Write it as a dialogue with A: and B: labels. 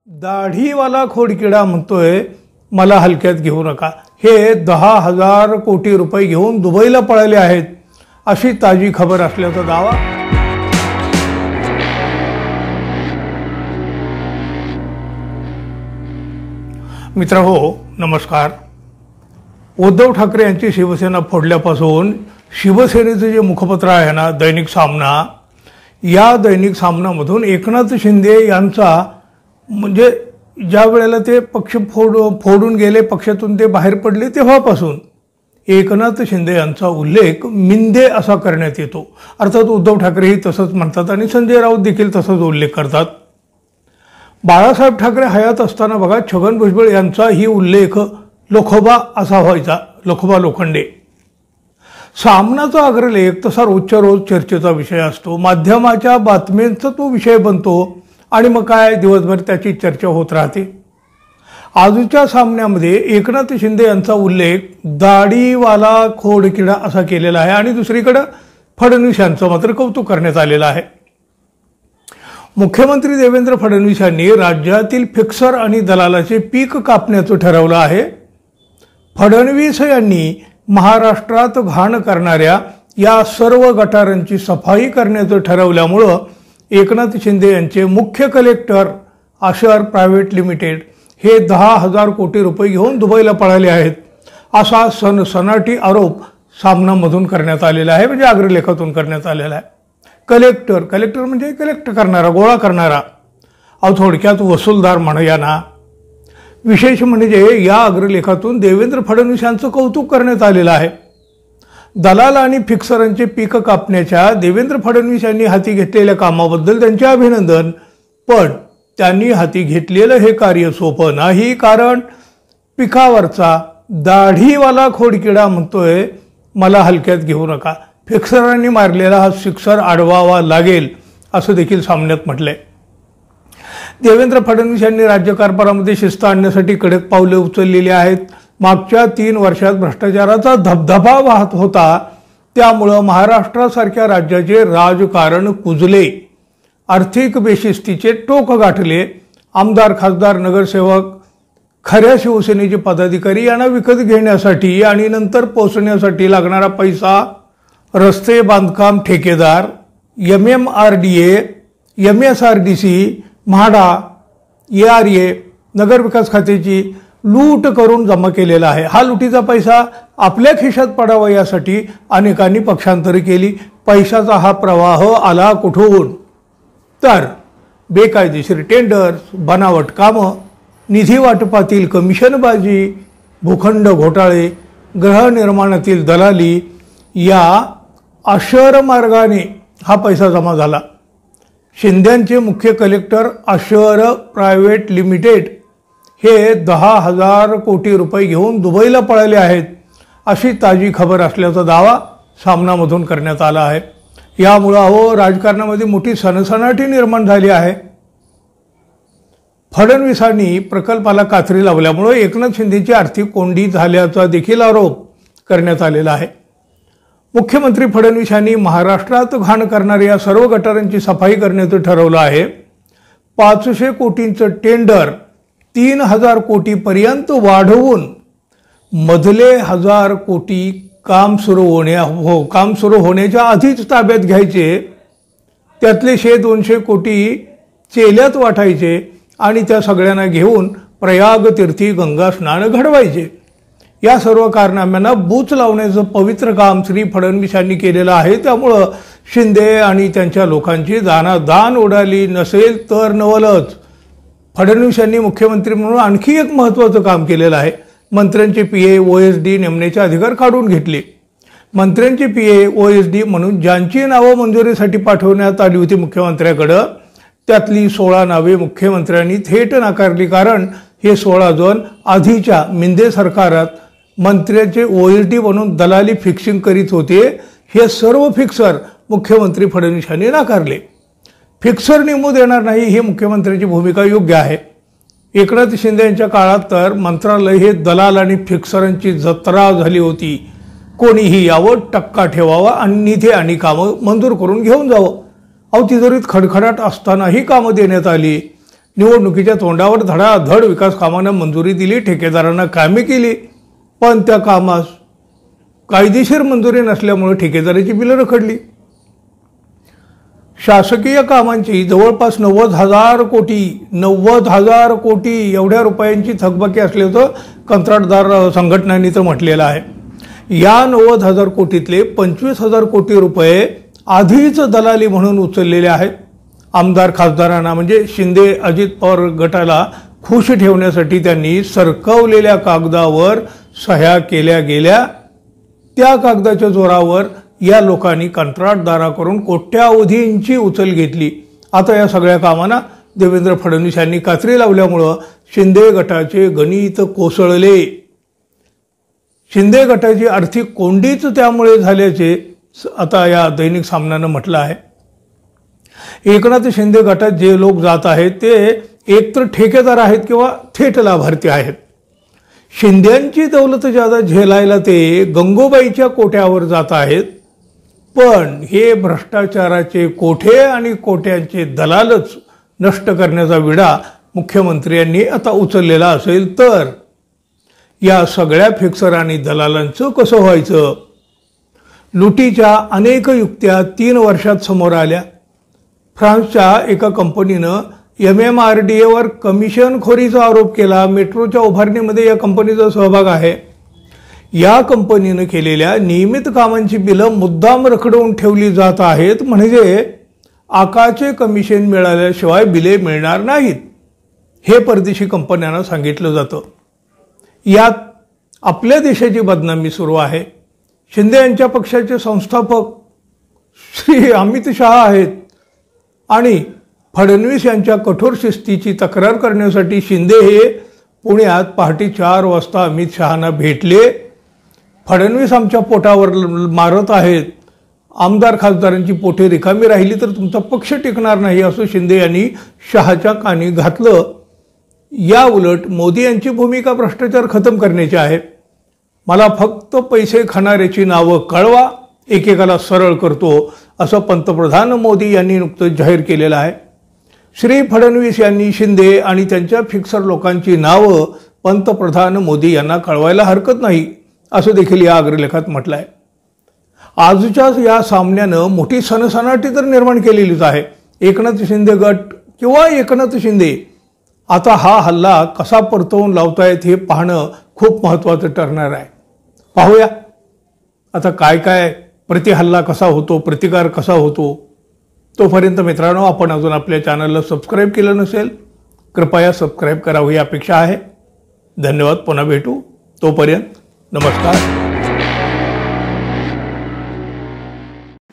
A: दाढीवाला खोडकिडा म्हणतोय मला हलक्यात घेऊ नका। हे 10,000 कोटी रुपये घेऊन दुबईला पळाले आहेत अशी ताजी खबर असल्याचा दावा। मित्रहो नमस्कार। उद्धव ठाकरे यांची शिवसेना फोडल्यापासून शिवसेनेचे जे मुखपत्र आहे ना दैनिक सामना, या दैनिक सामनामधून एकनाथ शिंदे यांचा म्हणजे ज्या वेळेला ते पक्ष फोडून गेले, पक्षातून ते बाहेर पडले तेव्हापासून एकनाथ शिंदे यांचा उल्लेख मिंदे असा करण्यात येतो। अर्थात उद्धव ठाकरेही तसंच म्हणतात आणि संजय राऊत देखील तसंच उल्लेख करतात। बाळासाहेब ठाकरे हयात असताना बघा छगन भुजबळ यांचाही उल्लेख लोखोबा असा व्हायचा, लोखोबा लोखंडे। सामनाचा अग्रलेख तसा रोजच्या रोज चर्चेचा विषय असतो, माध्यमाच्या बातम्यांचा तो विषय बनतो आणि मग काय दिवसभर त्याची चर्चा होत राहते। आजच्या सामन्यामध्ये एकनाथ शिंदे यांचा उल्लेख दाढीवाला खोडकिडा असा केलेला आहे आणि दुसरीकडे फडणवीस यांचं मात्र कौतुक करण्यात आलेलं आहे। मुख्यमंत्री देवेंद्र फडणवीस यांनी राज्यातील फिक्सर आणि दलालाचे पीक कापण्याचं ठरवलं आहे। फडणवीस यांनी महाराष्ट्रात घाण करणाऱ्या या सर्व गटारांची सफाई करण्याचं ठरवल्यामुळं एकनाथ शिंदे यांचे मुख्य कलेक्टर आशर प्रायव्हेट लिमिटेड हे 10,000 कोटी रुपये घेऊन दुबईला पळाले आहेत असा सनसनाटी आरोप सामनामधून करण्यात आलेला आहे, म्हणजे अग्रलेखातून करण्यात आलेला आहे। कलेक्टर म्हणजे कलेक्ट करणारा, गोळा करणारा, थोडक्यात वसूलदार म्हणूया ना। विशेष म्हणजे या अग्रलेखातून देवेंद्र फडणवीस यांचं कौतुक करण्यात आलेलं आहे। दलाल आणि फिक्सरांचे पीक कापण्याच्या देवेंद्र फडणवीस यांनी हाती घेतलेल्या कामाबद्दल त्यांचे अभिनंदन, पण त्यांनी हाती घेतलेलं हे कार्य सोपं नाही, कारण पिकावरचा दाढीवाला खोडकिडा म्हणतोय मला हलक्यात घेऊ नका। फिक्सरांनी मारलेला हा सिक्सर अडवावा लागेल असं देखील सामन्यात म्हटलंय। देवेंद्र फडणवीस यांनी राज्यकारभारामध्ये शिस्त आणण्यासाठी कडक पावले उचललेली आहेत। मागच्या 3 वर्षात भ्रष्टाचाराचा धबधबा वाहत होता, त्यामुळं महाराष्ट्रासारख्या राज्याचे राजकारण कुजले, आर्थिक बेशिस्तीचे टोक गाठले। आमदार, खासदार, नगरसेवक, खऱ्या शिवसेनेचे पदाधिकारी यांना विकत घेण्यासाठी आणि नंतर पोचण्यासाठी लागणारा पैसा, रस्ते बांधकाम ठेकेदार, MMRDA, MSRDC, म्हाडा, ARA, नगरविकास खात्याची लूट करून जमा केलेला आहे। हा लुटीचा पैसा आपल्या खिशात पडावा यासाठी अनेकांनी पक्षांतरे केली। पैशाचा हा प्रवाह आला कुठून? तर बेकायदेशीर टेंडर्स, बनावट कामं, निधी वाटपातील कमिशनबाजी, भूखंड घोटाळे, गृहनिर्माणातील दलाली, या आशर मार्गाने हा पैसा जमा झाला। शिंद्यांचे मुख्य कलेक्टर आशर प्रायव्हेट लिमिटेड हे 10,000 कोटी रुपये घेऊन दुबईला पळाले आहेत अशी ताजी खबर असल्याचा दावा सामनामधून करण्यात आला आहे। यामुळे राजकारणामध्ये मोठी सनसनाटी निर्माण झाली आहे। फडणवीसांनी प्रकल्पाला कात्री लावल्यामुळे एकनाथ शिंदेची आर्थिक कोंडी झाल्याचा देखील आरोप करण्यात आलेला आहे। मुख्यमंत्री फडणवीस यांनी महाराष्ट्रात घाण करणाऱ्या सर्व गटारांची सफाई करण्याचं ठरवलं आहे। 500 कोटींचं टेंडर 3,000 कोटीपर्यंत वाढवून मधले 1,000 कोटी काम सुरू होण्याच्या आधीच ताब्यात घ्यायचे, त्यातले 100-200 कोटी चेल्यात वाटायचे आणि त्या सगळ्यांना घेऊन प्रयाग तीर्थी गंगा स्नान घडवायचे। या सर्व कारनाम्यांना बूच लावण्याचं पवित्र काम श्री फडणवीस यांनी केलेलं आहे। त्यामुळं शिंदे आणि त्यांच्या लोकांची दान उडाली नसेल तर नवलच। फडणवीस यांनी मुख्यमंत्री म्हणून आणखी एक महत्त्वाचं काम केलेलं आहे। मंत्र्यांचे PA OSD नेमण्याचे अधिकार काढून घेतले। मंत्र्यांचे PA OSD म्हणून ज्यांची नावं मंजुरीसाठी पाठवण्यात आली होती मुख्यमंत्र्याकडे, त्यातली 16 नावे मुख्यमंत्र्यांनी थेट नाकारली, कारण हे 16 जण आधीच्या मिंदे सरकारात मंत्र्यांचे OSD म्हणून दलाली फिक्सिंग करीत होते। हे सर्व फिक्सर मुख्यमंत्री फडणवीस यांनी नाकारले। फिक्सर नेमू देणार नाही ही मुख्यमंत्र्यांची भूमिका योग्य आहे। एकनाथ शिंदे यांच्या काळात तर मंत्रालय हे दलाल आणि फिक्सरांची जत्रा झाली होती। कोणीही यावर टक्का ठेवावा आणि निधी आणि कामं मंजूर करून घेऊन जावं। तिजोरीत खडखडाट असतानाही कामं देण्यात आली। निवडणुकीच्या तोंडावर धडाधड विकास कामांना मंजुरी दिली, ठेकेदारांना कामे केली, पण त्या कामास कायदेशीर मंजुरी नसल्यामुळे ठेकेदाराची बिलं रखडली. शासकीय कामांची जवळपास 90,000 कोटी एवढ्या रुपयांची थकबाकी असल्याचं कंत्राटदार संघटनांनी तर म्हटलेलं आहे. या 90,000 कोटीतले 25,000 कोटी रुपये आधीच दलाली म्हणून उचललेले आहेत. आमदार खासदारांना म्हणजे शिंदे अजित पवार गटाला खुश ठेवण्यासाठी त्यांनी सरकवलेल्या कागदावर सह्या केल्या गेल्या. त्या कागदाच्या जोरावर या लोकांनी कंत्राटदाराकडून कोट्यावधींची उचल घेतली. आता या सगळ्या कामांना देवेंद्र फडणवीस यांनी कात्री लावल्यामुळं शिंदे गटाचे गणित कोसळले. शिंदे गटाची आर्थिक कोंडीच त्यामुळे झाल्याचे आता या दैनिक सामनानं म्हटलं आहे. एकनाथ शिंदे गटात जे लोक जात आहेत ते एकतर ठेकेदार आहेत किंवा थेट लाभार्थी आहेत. शिंद्यांची दौलत ज्यादा झेलायला ते गंगोबाईच्या कोट्यावर जात आहेत. पण हे भ्रष्टाचाराचे कोठे आणि कोट्यांचे दलालच नष्ट करण्याचा विडा मुख्यमंत्र्यांनी आता उचललेला असेल तर या सगळ्या फिक्सर आणि दलालांचं कसं व्हायचं? लुटीच्या अनेक युक्त्या 3 वर्षात समोर आल्या. फ्रान्सच्या एका कंपनीनं MMRDAवर कमिशनखोरीचा आरोप केला. मेट्रोच्या उभारणीमध्ये या कंपनीचा सहभाग आहे. या कंपनीनं केलेल्या नियमित कामांची बिलं मुद्दाम रखडवून ठेवली जात आहेत. म्हणजे आकाचे कमिशन मिळाल्याशिवाय बिले मिळणार नाहीत हे परदेशी कंपन्यांना सांगितलं जातं. यात आपल्या देशाची बदनामी सुरू आहे. शिंदे यांच्या पक्षाचे संस्थापक श्री अमित शहा आहेत आणि फडणवीस यांच्या कठोर शिस्तीची तक्रार करण्यासाठी शिंदे हे पुण्यात पहाटे 4 वाजता अमित शहांना भेटले. फडणवीस आमच्या पोटावर मारत आहेत, आमदार खासदारांची पोटे रिकामी राहिली तर तुमचा पक्ष टिकणार नाही असं शिंदे यांनी शहाच्या कानी घातलं. या उलट मोदी यांची भूमिका भ्रष्टाचार खतम करण्याची आहे. मला फक्त पैसे खाणाऱ्याची नावं कळवा, एकेकाला सरळ करतो असं पंतप्रधान मोदी यांनी नुकतंच जाहीर केलेलं आहे. श्री फडणवीस यांनी शिंदे आणि त्यांच्या फिक्सर लोकांची नावं पंतप्रधान मोदी यांना कळवायला हरकत नाही असं देखील या अग्रलेखात म्हटलं आहे. आजच्या या सामन्यानं मोठी सनसनाटी तर निर्माण केलेलीच आहे. एकनाथ शिंदे गट किंवा एकनाथ शिंदे आता हा हल्ला कसा परतवून लावतायत हे पाहणं खूप महत्त्वाचं ठरणार आहे. पाहूया आता काय काय प्रतिहल्ला कसा होतो, प्रतिकार कसा होतो. तोपर्यंत मित्रांनो, आपण अजून आपल्या चॅनलला सबस्क्राईब केलं नसेल कृपया सबस्क्राईब करावं ही अपेक्षा आहे. धन्यवाद. पुन्हा भेटू. तोपर्यंत नमस्कार.